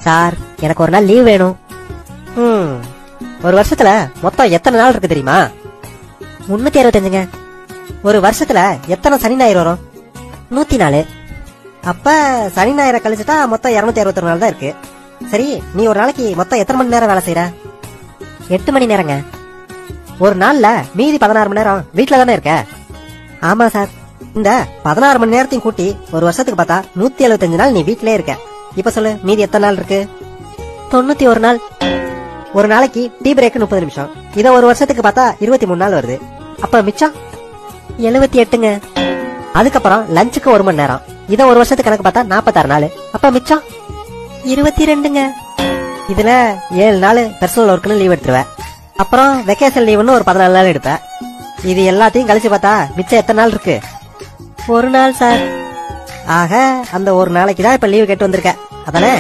Sir, எனக்கு ஒரு நாள் லீவ் வேணும். ஒரு வருஷத்துல மொத்தம் எத்தனை நாள் இருக்கு தெரியுமா? 365ங்க. ஒரு வருஷத்துல எத்தனை சனி ஞாயிறு வரும்? 104. அப்ப சனி ஞாயிறை கழிச்சுட்டா மொத்தம் 261 நாள் தான் இருக்கு. சரி, நீ ஒரு நாளைக்கு மொத்தம் எத்தனை மணி நேரம் வேலை செய்யற? 8 மணி நேரங்க. ஒரு நாள்ல மீதி 16 மணி நேரம் வீட்டுல தானே இருக்க? ஆமா சார். இந்த 16 மணி நேரத்தையும் கூட்டி ஒரு வருஷத்துக்கு பார்த்தா 175 நாள் நீ வீட்டிலே இருக்க. இப்ப சொல்லு, மீதி எத்தனை நாள் இருக்கு? 91 நாள். ஒரு நாளைக்கு டீ பிரேக் 30 நிமிஷம். இத ஒரு வருஷத்துக்கு பார்த்தா 23 நாள் வருது. அப்ப மிச்சம் 78ங்க. அதுக்கப்புறம் லஞ்சுக்கு 1 மணி நேரம். இத ஒரு வருஷத்துக்கு கணக்கு பார்த்தா 46 நாள். அப்ப மிச்சம் 22ங்க. இதுல 7 நாள் பெர்சனல் ஒர்க்னு லீவ் எடுத்துருவேன். அப்புறம் வெக்கேஷன் லீவ்னு ஒரு 14 நாள் எடுப்பேன். இது எல்லாத்தையும் கழிச்சு பார்த்தா மிச்சம் எத்தனை நாள் இருக்கு? 1 நாள் சார். ஆக அந்த ஒரு நாளைக்கு தான் இப்ப லீவு கேட்டு வந்திருக்க, அதானே?